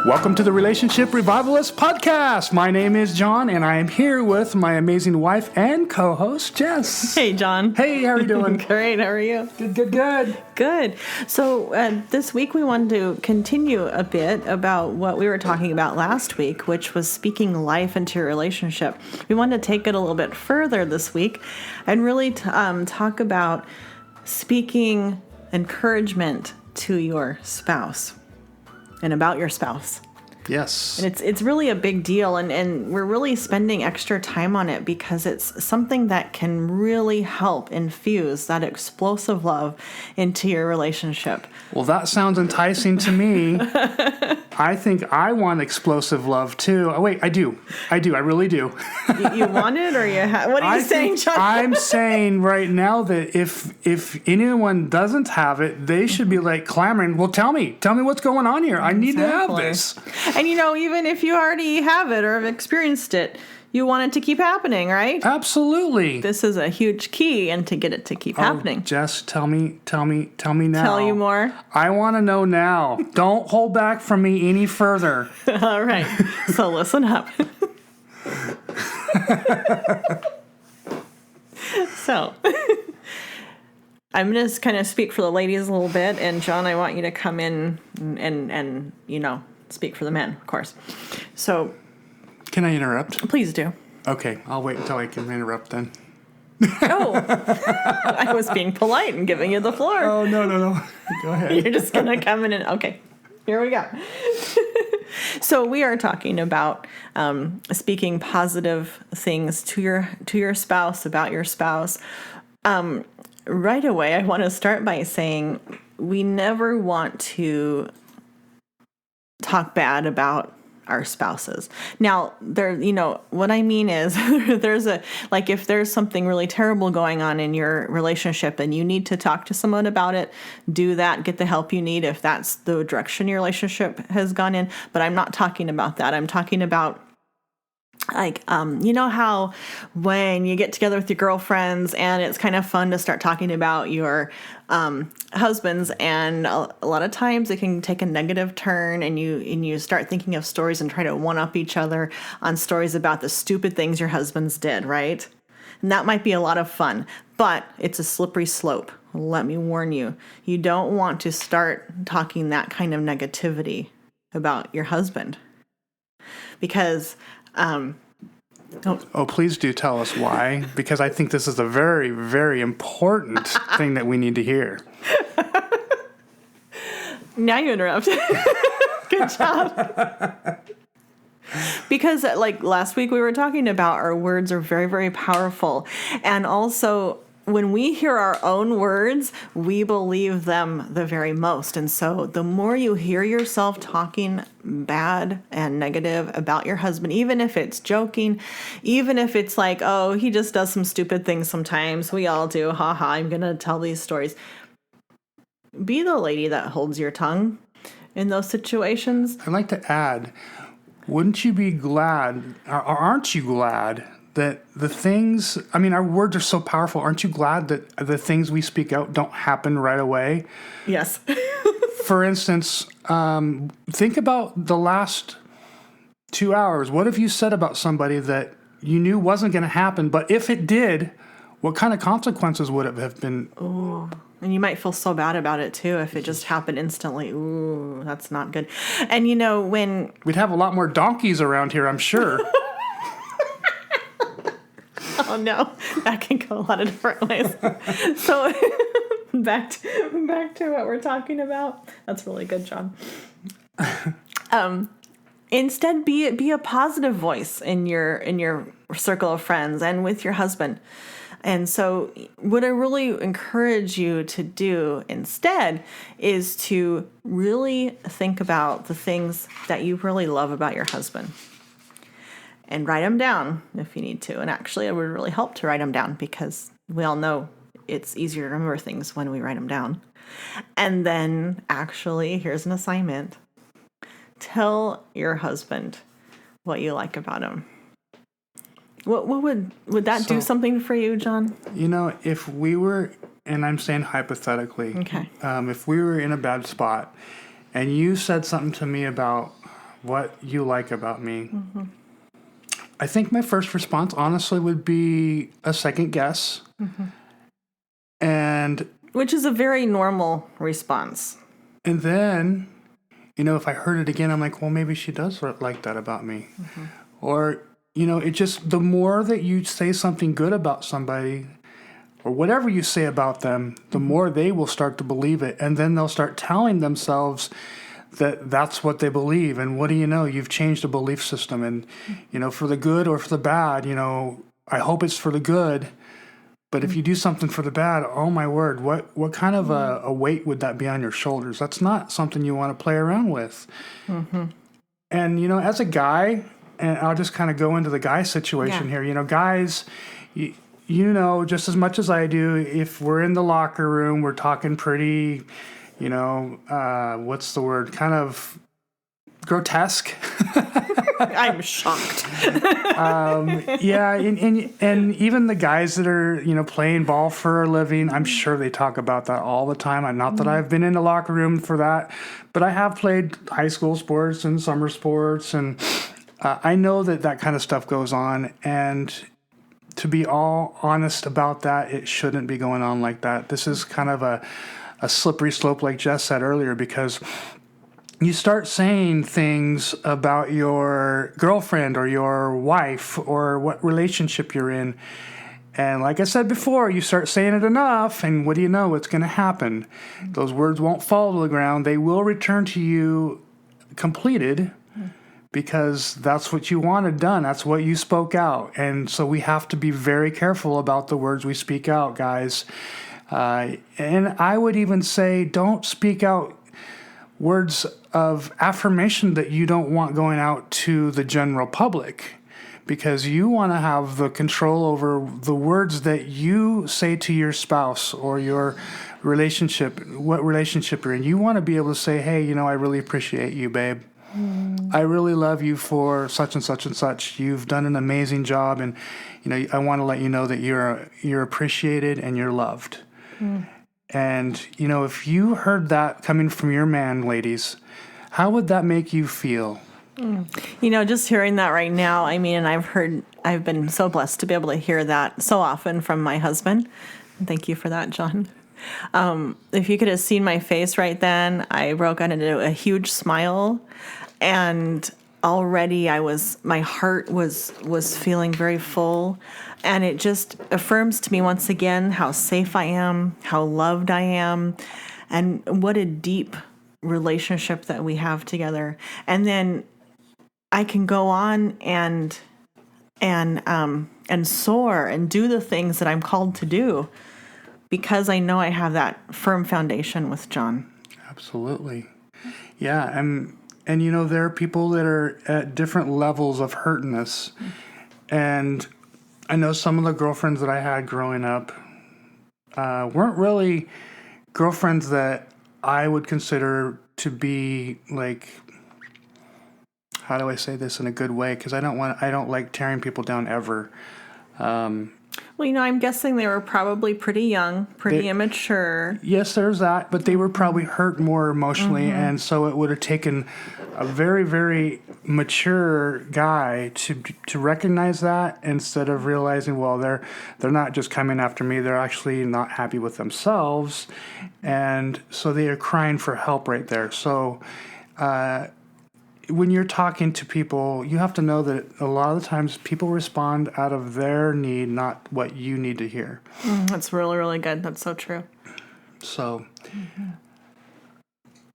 Welcome to the Relationship Revivalists podcast. My name is Jon, and I am here with my amazing wife and co-host, Jess. Hey, Jon. Hey, how are you doing? Great. How are you? Good. Good. So this week we wanted to continue a bit about what we were talking about last week, which was speaking life into your relationship. We wanted to take it a little bit further this week and really talk about speaking encouragement to your spouse and about your spouse. Yes. And it's really a big deal, and we're really spending extra time on it because it's something that can really help infuse that explosive love into your relationship. Well, that sounds enticing to me. I think I want explosive love too. Oh, wait, I do. I really do. You want it, or you have? What are you saying, Jon? I'm saying right now that if anyone doesn't have it, they should be like clamoring. Well, tell me what's going on here. I need to have this. And even if you already have it or have experienced it, you want it to keep happening, right? Absolutely. This is a huge key, and to get it to keep happening. Jess, tell me now. Tell you more? I want to know now. Don't hold back from me any further. All right. So listen up. So I'm going to kind of speak for the ladies a little bit, and Jon, I want you to come in and speak for the men, of course. So, can I interrupt? Please do. Okay, I'll wait until I can interrupt then. Oh, I was being polite and giving you the floor. Oh, no. Go ahead. You're just going to come in and, okay, here we go. So we are talking about speaking positive things to your spouse, about your spouse. Right away, I want to start by saying we never want to talk bad about our spouses. Now, what I mean is if there's something really terrible going on in your relationship and you need to talk to someone about it, do that, get the help you need if that's the direction your relationship has gone in. But I'm not talking about that. I'm talking about how when you get together with your girlfriends and it's kind of fun to start talking about your husbands, and a lot of times it can take a negative turn, and you start thinking of stories and try to one-up each other on stories about the stupid things your husbands did, right? And that might be a lot of fun, but it's a slippery slope. Let me warn you. You don't want to start talking that kind of negativity about your husband, because please do tell us why, because I think this is a very, very important thing that we need to hear. Now you interrupt. Good job. Because last week we were talking about our words are very, very powerful. And also, when we hear our own words, we believe them the very most. And so the more you hear yourself talking bad and negative about your husband, even if it's joking, even if it's like, oh, he just does some stupid things sometimes, we all do, haha, I'm going to tell these stories. Be the lady that holds your tongue in those situations. I'd like to add, wouldn't you be glad, or aren't you glad, that the things, our words are so powerful. Aren't you glad that the things we speak out don't happen right away? Yes. For instance, think about the last 2 hours. What have you said about somebody that you knew wasn't going to happen, but if it did, what kind of consequences would it have been? Oh, and you might feel so bad about it too if it just happened instantly. Ooh, that's not good. And when... We'd have a lot more donkeys around here, I'm sure. Oh no, that can go a lot of different ways. So back to what we're talking about. That's really good, Jon. Instead, be a positive voice in your circle of friends and with your husband. And so what I really encourage you to do instead is to really think about the things that you really love about your husband. And write them down if you need to. And actually, it would really help to write them down, because we all know it's easier to remember things when we write them down. And then, actually, here's an assignment. Tell your husband what you like about him. What would that do something for you, Jon? If we were, and I'm saying hypothetically, okay, if we were in a bad spot, and you said something to me about what you like about me. I think my first response, honestly, would be a second guess. And which is a very normal response. And then, if I heard it again, I'm like, well, maybe she does like that about me. Or, it just, the more that you say something good about somebody, or whatever you say about them, the more they will start to believe it. And then they'll start telling themselves that that's what they believe. And what do you know? You've changed a belief system. And, for the good or for the bad, I hope it's for the good. But if you do something for the bad, oh my word, what kind of a weight would that be on your shoulders? That's not something you want to play around with. And, as a guy, and I'll just kind of go into the guy situation here, guys, just as much as I do, if we're in the locker room, we're talking pretty, what's the word? Kind of grotesque. I'm shocked. Yeah, and even the guys that are, playing ball for a living, I'm sure they talk about that all the time. Not that I've been in the locker room for that, but I have played high school sports and summer sports, and I know that kind of stuff goes on. And to be all honest about that, it shouldn't be going on like that. This is kind of a slippery slope, like Jess said earlier, because you start saying things about your girlfriend or your wife or what relationship you're in. And like I said before, you start saying it enough, and what do you know? What's going to happen? Those words won't fall to the ground. They will return to you completed, because that's what you wanted done. That's what you spoke out. And so we have to be very careful about the words we speak out, guys. And I would even say, don't speak out words of affirmation that you don't want going out to the general public, because you want to have the control over the words that you say to your spouse or your relationship, what relationship you're in. You want to be able to say, hey, I really appreciate you, babe. I really love you for such and such and such. You've done an amazing job, and I want to let you know that you're appreciated and you're loved. And if you heard that coming from your man, ladies, how would that make you feel? Just hearing that right now, I've been so blessed to be able to hear that so often from my husband. Thank you for that, Jon. If you could have seen my face right then, I broke out into a huge smile, and already my heart was feeling very full, and it just affirms to me once again how safe I am, how loved I am, and what a deep relationship that we have together. And then I can go on and soar and do the things that I'm called to do, because I know I have that firm foundation with Jon. Absolutely. Yeah, and there are people that are at different levels of hurtness. And I know some of the girlfriends that I had growing up weren't really girlfriends that I would consider to be like, how do I say this in a good way? Because I don't like tearing people down ever. Well, I'm guessing they were probably pretty young, pretty immature. Yes, there's that, but they were probably hurt more emotionally, and so it would have taken a very, very mature guy to recognize that, instead of realizing, well, they're not just coming after me, they're actually not happy with themselves, and so they are crying for help right there. So when you're talking to people, you have to know that a lot of the times people respond out of their need, not what you need to hear. That's really, really good. That's so true. So,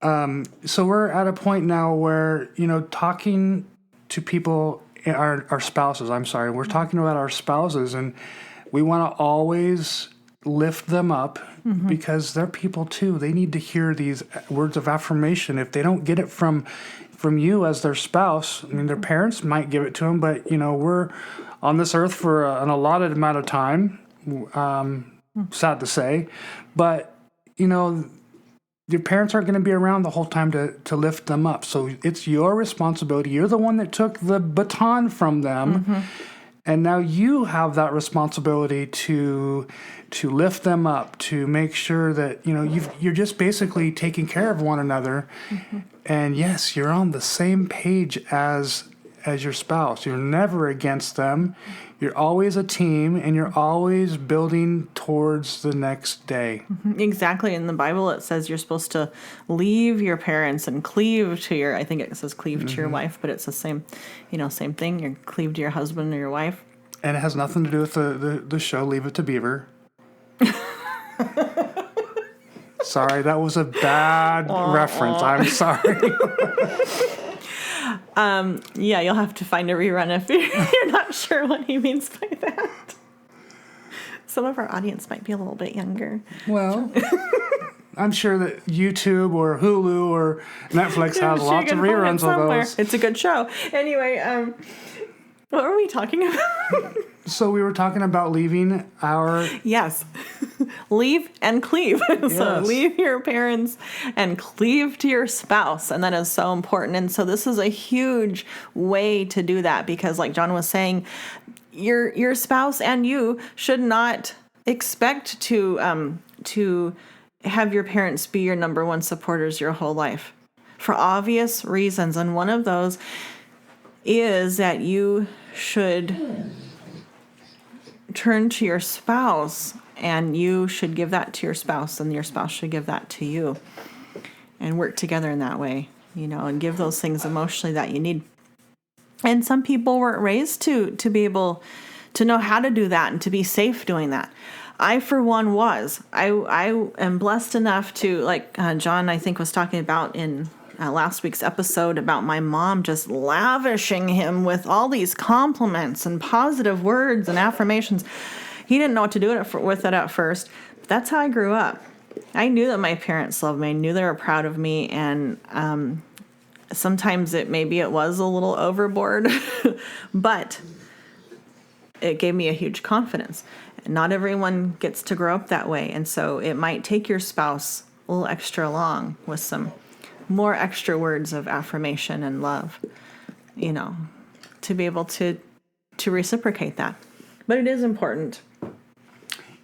so we're at a point now where, talking to people, our spouses, we're talking about our spouses, and we want to always lift them up, because they're people too. They need to hear these words of affirmation. If they don't get it from you as their spouse, their parents might give it to them, but we're on this earth for an allotted amount of time. Sad to say, but your parents aren't going to be around the whole time to lift them up. So it's your responsibility. You're the one that took the baton from them, And now you have that responsibility to lift them up, to make sure that, you're just basically taking care of one another. Mm-hmm. And yes, you're on the same page as your spouse. You're never against them. You're always a team, and you're always building towards the next day. Mm-hmm. Exactly. In the Bible, it says you're supposed to leave your parents and cleave to I think it says cleave to your wife, but it's the same, same thing. You're cleave to your husband or your wife. And it has nothing to do with the show Leave It to Beaver. Sorry, that was a bad reference. I'm sorry. Yeah, you'll have to find a rerun if you're not sure what he means by that. Some of our audience might be a little bit younger. Well, I'm sure that YouTube or Hulu or Netflix has lots of reruns of those. It's a good show. Anyway, what were we talking about? So we were talking about leaving our... Yes. Leave and cleave. Yes. So leave your parents and cleave to your spouse. And that is so important. And so this is a huge way to do that because like Jon was saying, your spouse and you should not expect to have your parents be your number one supporters your whole life for obvious reasons. And one of those is that you should turn to your spouse and you should give that to your spouse and your spouse should give that to you and work together in that way, and give those things emotionally that you need. And some people weren't raised to be able to know how to do that and to be safe doing that. I, for one, was. I am blessed enough to, like Jon, I think, was talking about in last week's episode about my mom just lavishing him with all these compliments and positive words and affirmations. He didn't know what to do with it at first, but that's how I grew up. I knew that my parents loved me. I knew they were proud of me, and sometimes it was a little overboard, but it gave me a huge confidence. Not everyone gets to grow up that way, and so it might take your spouse a little extra long with some more extra words of affirmation and love, to be able to reciprocate that. But it is important.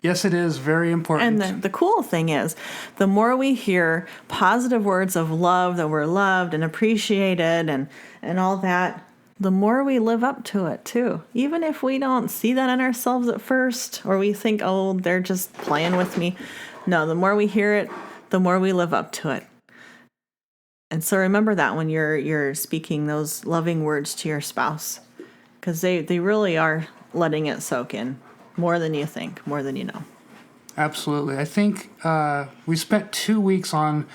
Yes, it is very important. And the cool thing is, the more we hear positive words of love, that we're loved and appreciated and all that, the more we live up to it too. Even if we don't see that in ourselves at first, or we think, oh, they're just playing with me. No, the more we hear it, the more we live up to it. And so remember that when you're speaking those loving words to your spouse, because they really are letting it soak in more than you think, more than you know. Absolutely. I think we spent 2 weeks on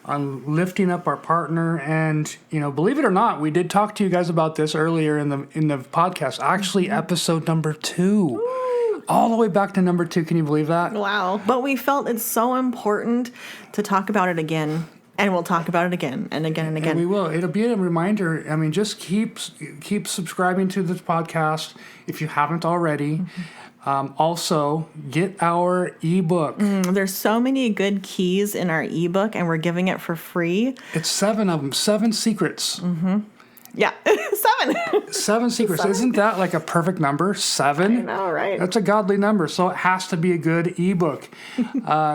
lifting up our partner, and believe it or not, we did talk to you guys about this earlier in the podcast. Actually, episode number 2. Ooh. All the way back to number 2. Can you believe that? Wow. But we felt it's so important to talk about it again. And we'll talk about it again and again and again. And we will. It'll be a reminder. I mean, just keep subscribing to this podcast if you haven't already. Mm-hmm. Also, get our ebook. There's so many good keys in our ebook, and we're giving it for free. It's 7 of them. 7 secrets. Mm-hmm. Yeah, 7. 7 secrets. 7. Isn't that like a perfect number? 7? I know, right? That's a godly number, so it has to be a good ebook.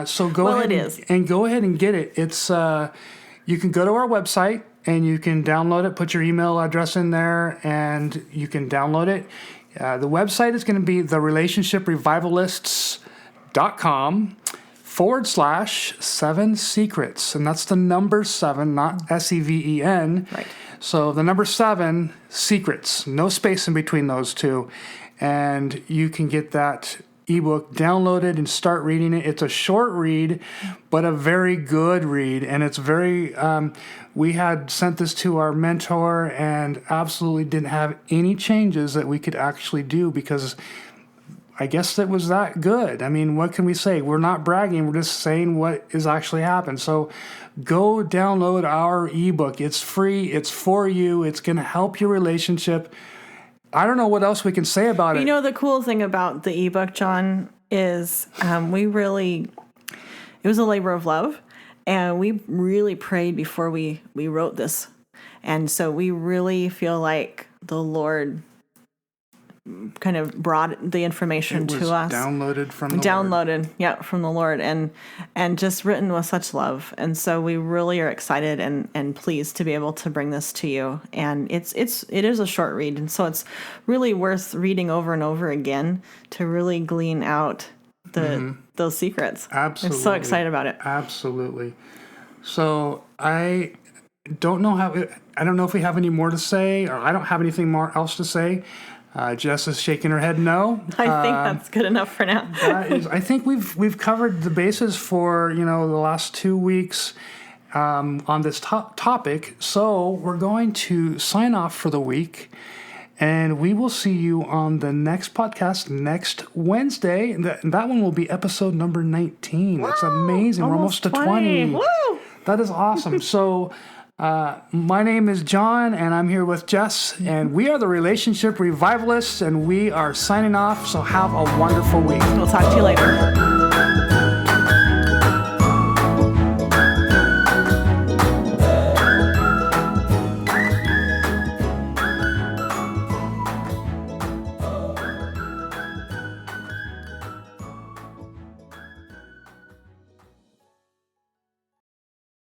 So go ahead and get it. It's you can go to our website and you can download it. Put your email address in there, and you can download it. The website is going to be therelationshiprevivalists.com/7 secrets, and that's the number 7, not SEVEN. Right. So the number 7 secrets, no space in between those two, and you can get that ebook downloaded and start reading it. It's a short read, but a very good read, and it's very. We had sent this to our mentor and absolutely didn't have any changes that we could actually do because I guess it was that good. I mean, what can we say? We're not bragging. We're just saying what is actually happened. So go download our ebook. It's free. It's for you. It's going to help your relationship. I don't know what else we can say about it. The cool thing about the ebook, Jon, is it was a labor of love, and we really prayed before we wrote this. And so we really feel like the Lord kind of brought the information to us. Downloaded from the Lord. From the Lord, and just written with such love. And so we really are excited and pleased to be able to bring this to you. And it is a short read, and so it's really worth reading over and over again to really glean out those secrets. Absolutely. I'm so excited about it. Absolutely. So I don't know if we have any more to say, or I don't have anything more else to say. Jess is shaking her head no. I think that's good enough for now. I think we've covered the bases for the last 2 weeks on this topic. So we're going to sign off for the week, and we will see you on the next podcast next Wednesday. And that one will be episode number 19. That's amazing. We're almost to 20. Woo! That is awesome. So. My name is Jon, and I'm here with Jess, and we are the Relationship Revivalists, and we are signing off, so have a wonderful week. We'll talk to you later.